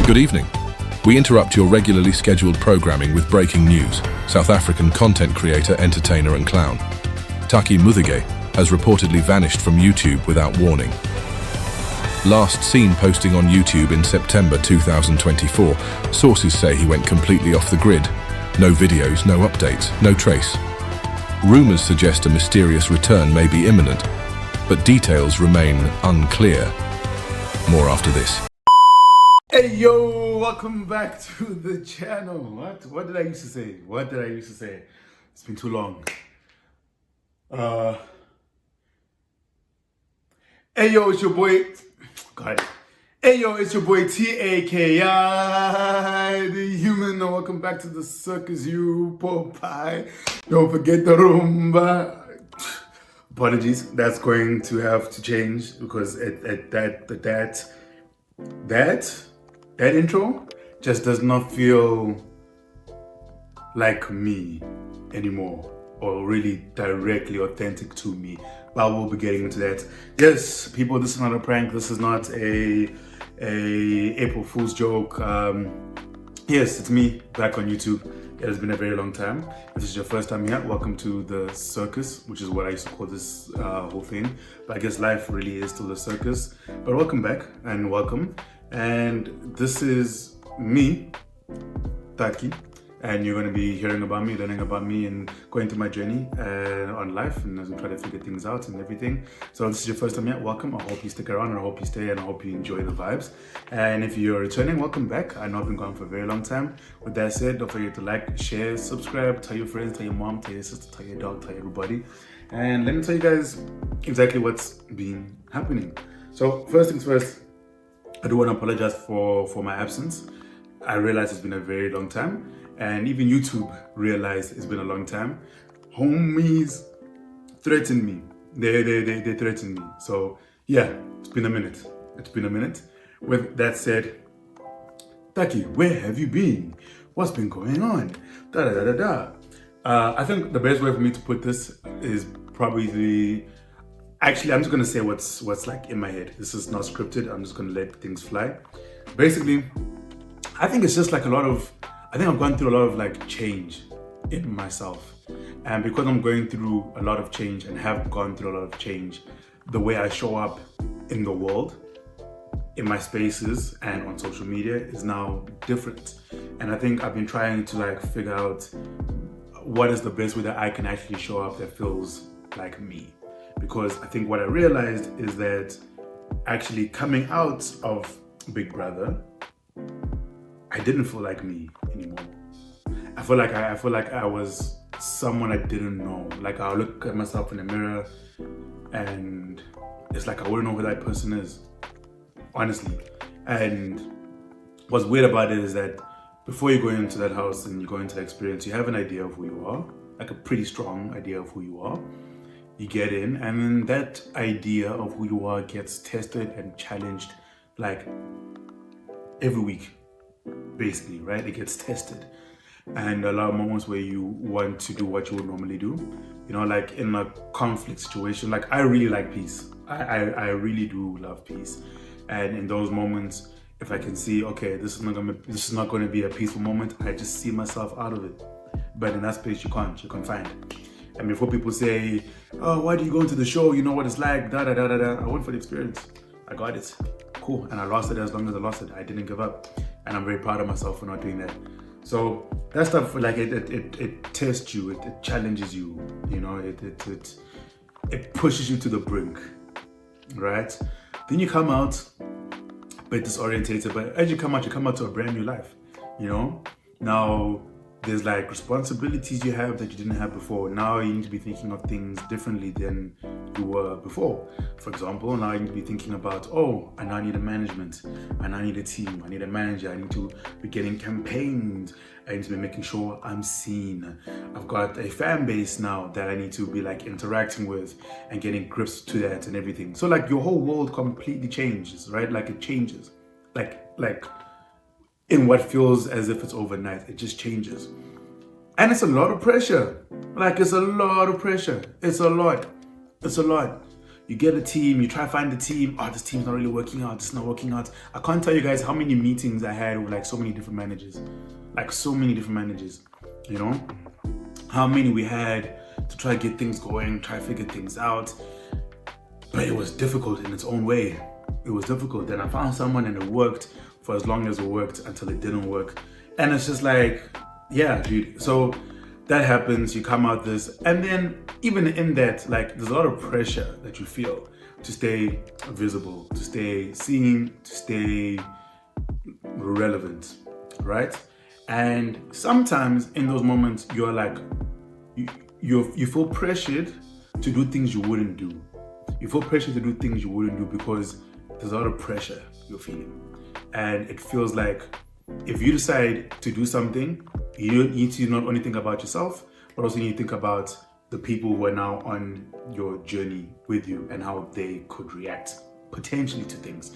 Good evening. We interrupt your regularly scheduled programming with breaking news. South African content creator, entertainer and clown Taki has reportedly vanished from YouTube without warning. Last seen posting on YouTube in September 2024, sources say he went completely off the grid. No videos, no updates, no trace. Rumors suggest a mysterious return may be imminent, but details remain unclear. More after this. Hey yo, welcome back to the channel. What did I used to say? It's been too long. Hey yo, it's your boy. God. Hey yo, it's your boy Taki the human. And welcome back to the circus, you Popeye. Don't forget the rumba. Apologies, that's going to have to change because that intro just does not feel like me anymore, or really directly authentic to me. But we'll be getting into that. Yes, people, this is not a prank. This is not a April Fool's joke. Yes, it's me back on YouTube. It has been a very long time. If this is your first time here, welcome to the circus, which is what I used to call this whole thing. But I guess life really is still a circus. But welcome back and welcome. And this is me, Taki, and you're going to be hearing about me, learning about me, and going through my journey on life, and as we try to figure things out and everything. So if this is your first time yet, welcome. I hope you stick around, and I hope you stay, and I hope you enjoy the vibes. And if you're returning, welcome back. I know I've been gone for a very long time. With that said, don't forget to like, share, subscribe, tell your friends, tell your mom, tell your sister, tell your dog, tell everybody. And let me tell you guys exactly what's been happening. So first things first, I do want to apologize for my absence. I realize it's been a very long time, and even YouTube realized it's been a long time. Homies threatened me. They threatened me. So yeah, it's been a minute. With that said, Taki, where have you been? What's been going on? I think the best way for me to put this is probably actually, I'm just gonna say what's like in my head. This is not scripted. I'm just gonna let things fly. Basically, I think it's just like I think I've gone through a lot of like change in myself. And because I'm going through a lot of change and have gone through a lot of change, the way I show up in the world, in my spaces and on social media is now different. And I think I've been trying to like figure out what is the best way that I can actually show up that feels like me. Because I think what I realized is that actually coming out of Big Brother, I didn't feel like me anymore. I feel like I was someone I didn't know. Like I'll look at myself in the mirror and it's like I wouldn't know who that person is, honestly. And what's weird about it is that before you go into that house and you go into the experience, you have an idea of who you are, like a pretty strong idea of who you are. You get in, and then that idea of who you are gets tested and challenged like every week, basically, right? It gets tested. And a lot of moments where you want to do what you would normally do, you know, like in a conflict situation. Like I really like peace. I really do love peace. And in those moments, if I can see, okay, this is not going to be a peaceful moment, I just see myself out of it. But in that space, you're confined. And before people say, oh, why do you go into the show? You know what it's like, I went for the experience. I got it. Cool. And I lost it as long as I lost it. I didn't give up. And I'm very proud of myself for not doing that. So that stuff, like it tests you, it challenges you, you know, it pushes you to the brink, right? Then you come out a bit disorientated, but as you come out to a brand new life, you know? Now, there's like responsibilities you have that you didn't have before. Now you need to be thinking of things differently than you were before. For example, now you need to be thinking about, oh, I now need a management. I now need a team. I need a manager. I need to be getting campaigns. I need to be making sure I'm seen. I've got a fan base now that I need to be like interacting with and getting grips to that and everything. So like your whole world completely changes, right? Like it changes. Like in what feels as if it's overnight, it just changes. And it's a lot of pressure. Like it's a lot of pressure. It's a lot. you get a team, you try to find the team. Oh, this team's not really working out. It's not working out. I can't tell you guys how many meetings I had with like so many different managers, you know, how many we had to try to get things going, try to figure things out. But it was difficult in its own way. It was difficult. Then I found someone and it worked for as long as it worked until it didn't work. And it's just like, yeah, dude. So that happens, you come out this, and then even in that, like, there's a lot of pressure that you feel to stay visible, to stay seen, to stay relevant, right? And sometimes in those moments, you're like, you feel pressured to do things you wouldn't do. You feel pressured to do things you wouldn't do because there's a lot of pressure you're feeling. And it feels like if you decide to do something, you need to not only think about yourself, but also you need to think about the people who are now on your journey with you and how they could react potentially to things.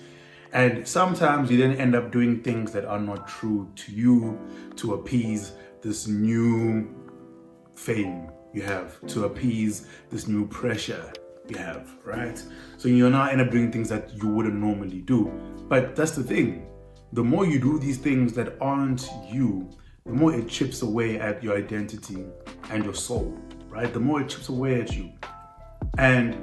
And sometimes you then end up doing things that are not true to you to appease this new fame you have, to appease this new pressure you have, right? So you now end up doing things that you wouldn't normally do. But that's the thing. The more you do these things that aren't you, the more it chips away at your identity and your soul, right? The more it chips away at you. And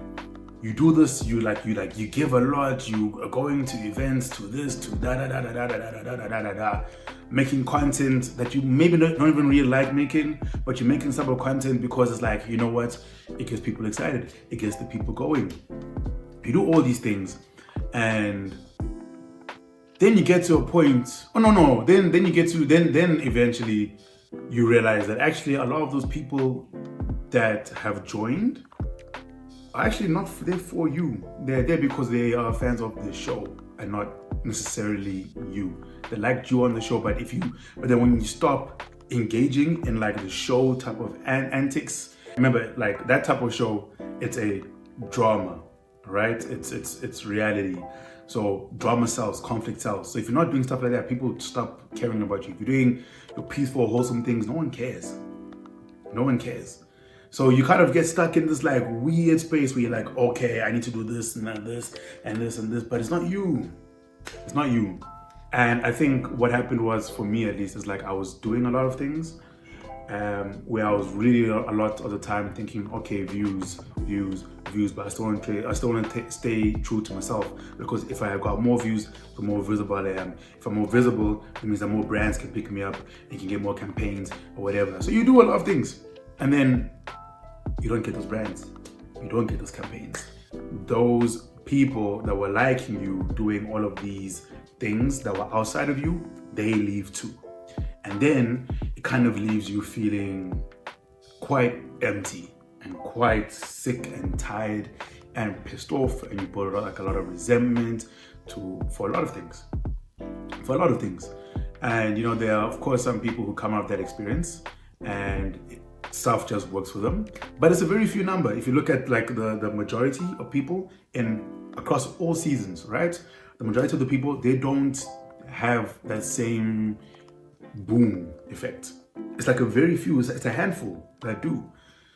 you do this, you give a lot, you are going to events, to this, to da, making content that you maybe don't even really like making, but you're making some of content because it's like, you know what? It gets people excited. It gets the people going. You do all these things and then you get to a point, then eventually you realize that actually a lot of those people that have joined are actually not there for you. They're there because they are fans of the show and not necessarily you. They liked you on the show, but then when you stop engaging in like the show type of antics, remember like that type of show, it's a drama, right? It's reality. So drama sells, conflict sells. So if you're not doing stuff like that, people stop caring about you. If you're doing your peaceful, wholesome things, no one cares. No one cares. So you kind of get stuck in this like weird space where you're like, okay, I need to do this and this and this and this, but it's not you. It's not you. And I think what happened was, for me at least, is like I was doing a lot of things where I was really a lot of the time thinking, okay, views, but I still want to stay true to myself, because if I have got more views, the more visible I am. If I'm more visible, it means that more brands can pick me up and can get more campaigns or whatever. So you do a lot of things, and then you don't get those brands, you don't get those campaigns. Those people that were liking you doing all of these things that were outside of you, they leave too. And then it kind of leaves you feeling quite empty and quite sick and tired and pissed off, and you put like a lot of resentment for a lot of things. And you know, there are of course some people who come out of that experience and stuff just works for them, but it's a very few number. If you look at like the majority of people across all seasons, right? The majority of the people, they don't have that same boom effect. It's like a very few, it's a handful that do.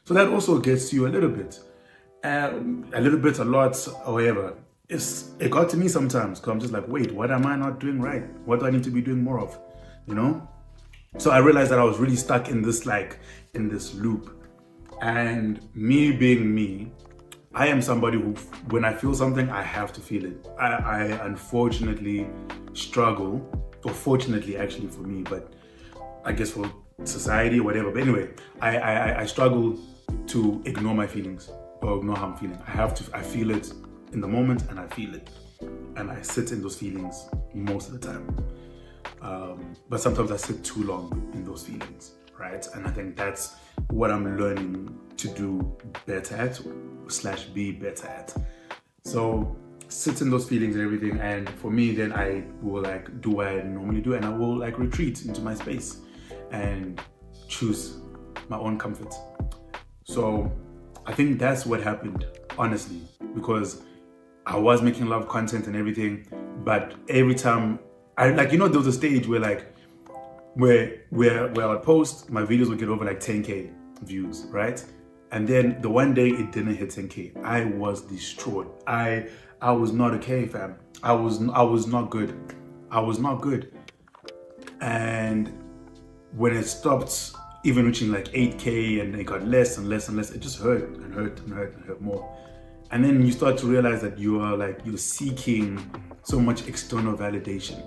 So that also gets you a little bit, a lot, however. It got to me sometimes, because I'm just like, wait, what am I not doing right? What do I need to be doing more of, you know? So I realized that I was really stuck in this loop. And me being me, I am somebody who, when I feel something, I have to feel it. I unfortunately struggle, or fortunately actually for me, but I guess for society or whatever. But anyway, I struggle to ignore my feelings or ignore how I'm feeling. I feel it in the moment, and I feel it. And I sit in those feelings most of the time. But sometimes I sit too long in those feelings, right? And I think that's what I'm learning to do better at, / be better at. So sit in those feelings and everything, and for me then I will like do what I normally do, and I will like retreat into my space and choose my own comfort. So I think that's what happened, honestly, because I was making a lot of content and everything, but every time there was a stage where I would post, my videos would get over like 10K views, right? And then the one day it didn't hit 10K, I was distraught. I was not okay, fam. I was not good. I was not good. And when it stopped even reaching like 8K and it got less and less and less, it just hurt and hurt and hurt and hurt more. And then you start to realize that you're seeking so much external validation,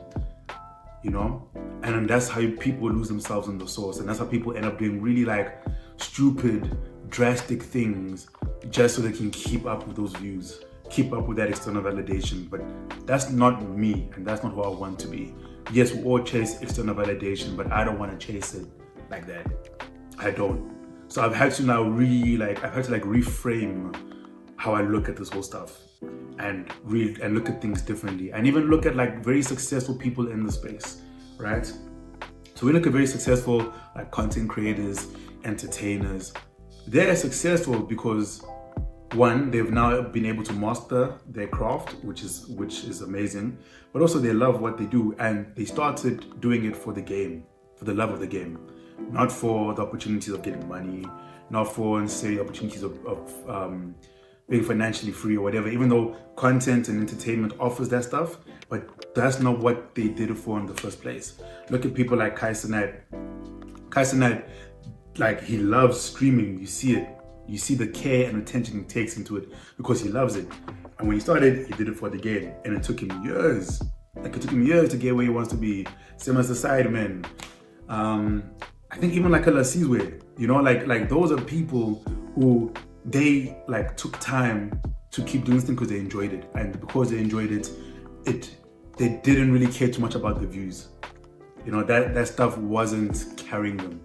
you know? And that's how people lose themselves in the source. And that's how people end up doing really like stupid, drastic things just so they can keep up with those views, keep up with that external validation. But that's not me, and that's not who I want to be. Yes, we all chase external validation, but I don't want to chase it like that. I don't. So I've had to now reframe how I look at this whole stuff and look at things differently, and even look at like very successful people in the space, right? So we look at very successful like content creators, entertainers. They're successful because one, they've now been able to master their craft, which is amazing, but also they love what they do, and they started doing it for the game, for the love of the game, not for the opportunities of getting money, not for necessarily opportunities of being financially free or whatever, even though content and entertainment offers that stuff, but that's not what they did it for in the first place. Look at people like Kai Cenat. Kai Cenat, like, he loves streaming. You see it. You see the care and attention he takes into it because he loves it. And when he started, he did it for the game, and it took him years. Like, it took him years to get where he wants to be. Same as the Sidemen. I think even like a Lasizwe, you know, like those are people who they like took time to keep doing this thing because they enjoyed it, and because they enjoyed it, they didn't really care too much about the views. You know, that stuff wasn't carrying them.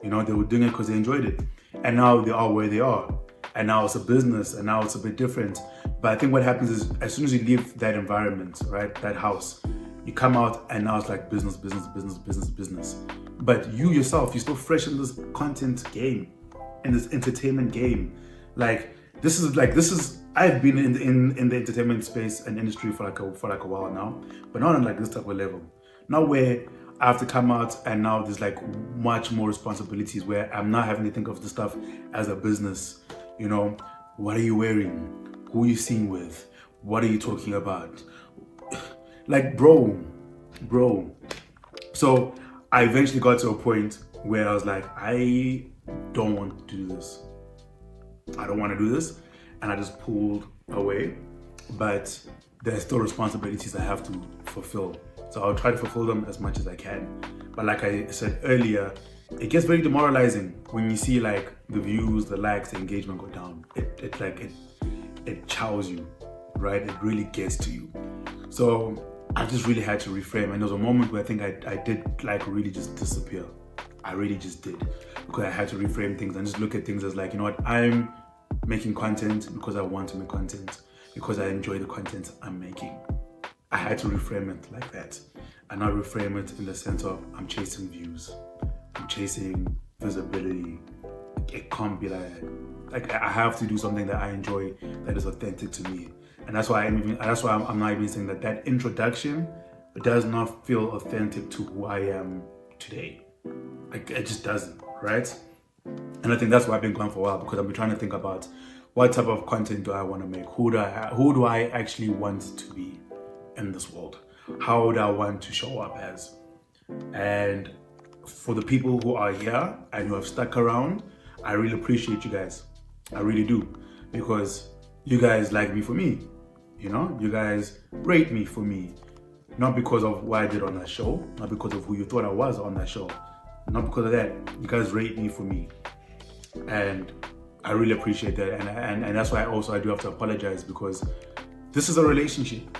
You know, they were doing it because they enjoyed it, and now they are where they are, and now it's a business, and now it's a bit different. But I think what happens is, as soon as you leave that environment, right, that house, you come out, and now it's like business. But you yourself, you're still fresh in this content game, in this entertainment game. Like this is I've been in the entertainment space and industry for like a while now, but not on like this type of level. Not where I have to come out and now there's like much more responsibilities where I'm not having to think of the stuff as a business. You know, what are you wearing? Who are you seeing with? What are you talking about? Like, bro. So I eventually got to a point where I was like, I don't want to do this. I don't want to do this. And I just pulled away. But there's still responsibilities I have to fulfill. So I'll try to fulfill them as much as I can. But like I said earlier, it gets very demoralizing when you see like the views, the likes, the engagement go down. It chows you, right? It really gets to you. So I just really had to reframe. And there was a moment where I think I did like really just disappear. I really just did, because I had to reframe things and just look at things as like, you know what, I'm making content because I want to make content, because I enjoy the content I'm making. I had to reframe it like that, and not reframe it in the sense of I'm chasing views, I'm chasing visibility. It can't be like that. Like, I have to do something that I enjoy, that is authentic to me, and that's why I'm not even saying that introduction does not feel authentic to who I am today. Like, it just doesn't, right? And I think that's why I've been gone for a while, because I've been trying to think about what type of content do I want to make? Who do I actually want to be in this world? How would I want to show up as? And for the people who are here and who have stuck around, I really appreciate you guys. I really do, because you guys like me for me. You know, you guys rate me for me. Not because of what I did on that show, not because of who you thought I was on that show. Not because of that. You guys rate me for me. And I really appreciate that. And that's why also I do have to apologize, because this is a relationship.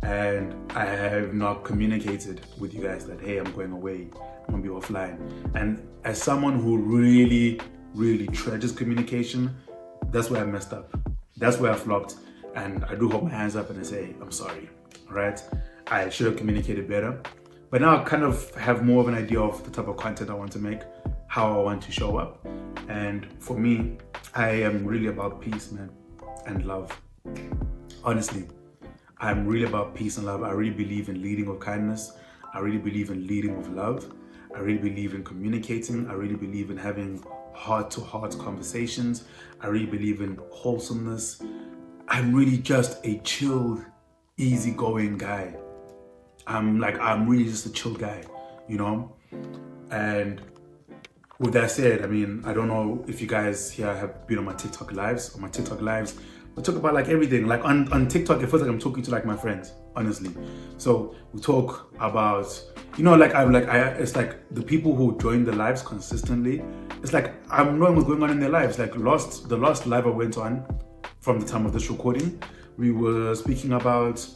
And I have not communicated with you guys that, hey, I'm going away, I'm gonna be offline. And as someone who really, really treasures communication, that's where I messed up. That's where I flopped. And I do hold my hands up and I say, I'm sorry, right? I should have communicated better. But now I kind of have more of an idea of the type of content I want to make, how I want to show up. And for me, I am really about peace, man, and love. Honestly, I'm really about peace and love. I really believe in leading with kindness. I really believe in leading with love. I really believe in communicating. I really believe in having heart-to-heart conversations. I really believe in wholesomeness. I'm really just a chilled, easygoing guy. I'm really just a chill guy, you know? And with that said, I mean, I don't know if you guys here have been on my TikTok lives. On my TikTok lives, we talk about like everything. Like on TikTok, it feels like I'm talking to like my friends, honestly. So we talk about, you know, it's like the people who join the lives consistently. It's like I'm knowing what's going on in their lives. Like the last live I went on from the time of this recording, we were speaking about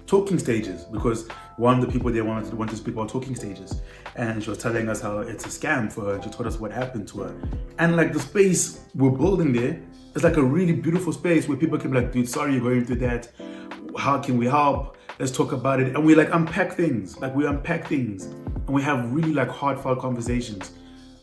talking stages, because one of the people they wanted to speak about talking stages, and she was telling us how it's a scam for her, and she told us what happened to her. And like the space we're building there is like a really beautiful space where people can be like, dude, sorry you're going through that, how can we help, let's talk about it. And we like unpack things, and we have really like heartfelt conversations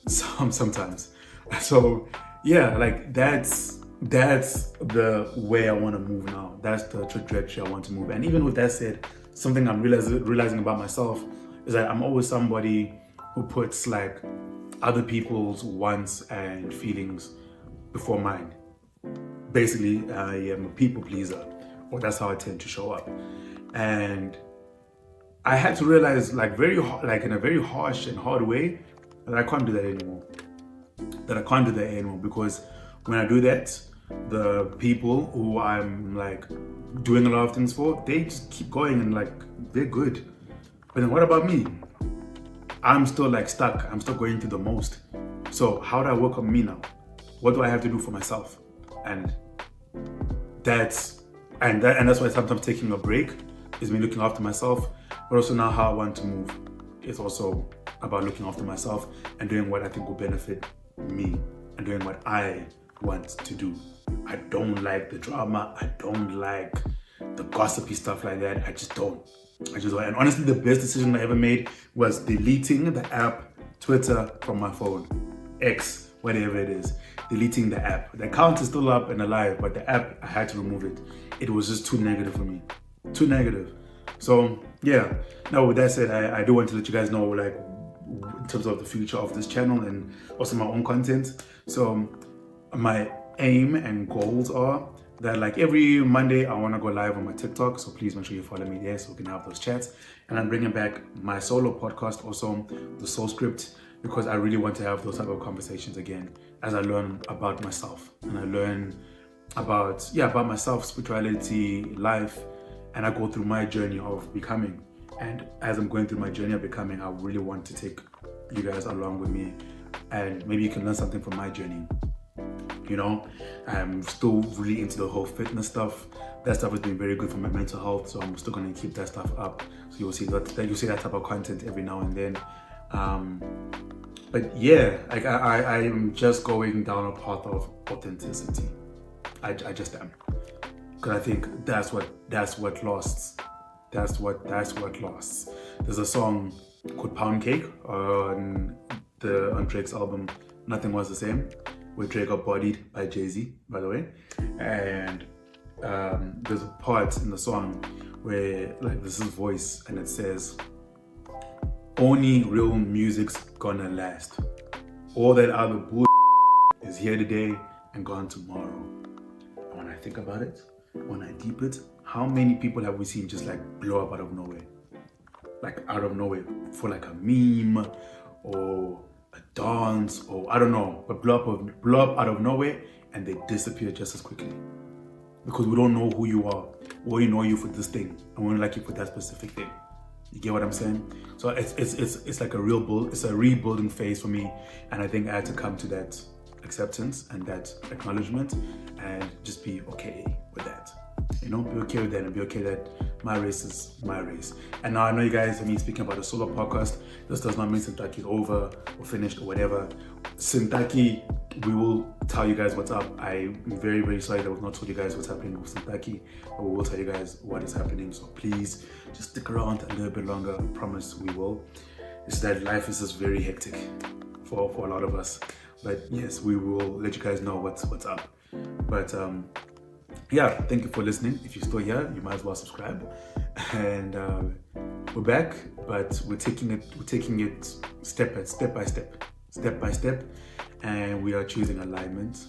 sometimes. So yeah, like that's the way I want to move now. That's the trajectory I want to move. And even with that said, something I'm realizing about myself is that I'm always somebody who puts like other people's wants and feelings before mine. Basically, I am a people pleaser, or that's how I tend to show up. And I had to realize in a very harsh and hard way that I can't do that anymore. Because when I do that, the people who I'm like doing a lot of things for, they just keep going and like they're good. But then what about me? I'm still like stuck. I'm still going through the most. So how do I work on me now? What do I have to do for myself? And that's why sometimes taking a break is me looking after myself. But also now how I want to move is also about looking after myself and doing what I think will benefit me and doing what I want to do. I don't like the drama. I don't like the gossipy stuff like that. I just don't. And honestly, the best decision I ever made was deleting the app Twitter from my phone. X, whatever it is. Deleting the app. The account is still up and alive, but the app, I had to remove it. It was just too negative for me. Too negative. So yeah. Now with that said, I do want to let you guys know like in terms of the future of this channel and also my own content. So my aim and goals are that like every Monday I want to go live on my TikTok, so please make sure you follow me there so we can have those chats. And I'm bringing back my solo podcast, also the Soul Script, because I really want to have those type of conversations again as I learn about myself and I learn about myself, spirituality, life, and I go through my journey of becoming. And as I'm going through my journey of becoming, I really want to take you guys along with me, and maybe you can learn something from my journey. You know, I'm still really into the whole fitness stuff. That stuff has been very good for my mental health, so I'm still going to keep that stuff up. So you'll see that type of content every now and then. But yeah, like I am just going down a path of authenticity. I just am, because I think that's what lasts. That's what lasts. There's a song called Pound Cake on Drake's album Nothing Was the Same, where Drake got bodied by Jay-Z, by the way. And there's a part in the song where like this is voice and it says, only real music's gonna last. All that other bull is here today and gone tomorrow. And when I think about it, when I deep it, how many people have we seen just like blow up out of nowhere? Like out of nowhere for like a meme or a dance or I don't know, but blow up out of nowhere and they disappear just as quickly. Because we don't know who you are. We only know you for this thing and we only like you for that specific thing. You get what I'm saying? So it's like it's a rebuilding phase for me, and I think I had to come to that acceptance and that acknowledgement and just be okay with that. You know, be okay with that and be okay that my race is my race. And now I know you guys, speaking about a solo podcast, this does not mean Taki is over or finished or whatever. Taki, we will tell you guys what's up. I'm very, very sorry that we've not told you guys what's happening with Taki, but we will tell you guys what is happening. So please just stick around a little bit longer. I promise we will. It's that life is just very hectic for a lot of us. But yes, we will let you guys know what's up. But yeah, thank you for listening. If you're still here, you might as well subscribe. And we're back, but we're taking it step by step. step by step, and we are choosing alignment.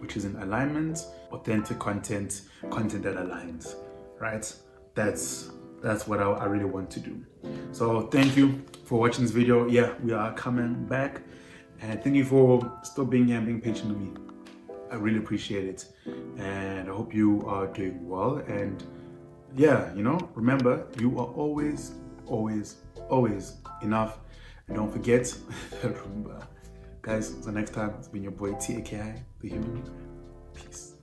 We're choosing alignment, authentic content that aligns, right? That's what I really want to do. So thank you for watching this video. Yeah, we are coming back, and thank you for still being here and being patient with me. I really appreciate it, and I hope you are doing well. And yeah, remember, you are always enough. And don't forget, remember, guys, until next time, it's been your boy TakiTheHuman. Peace.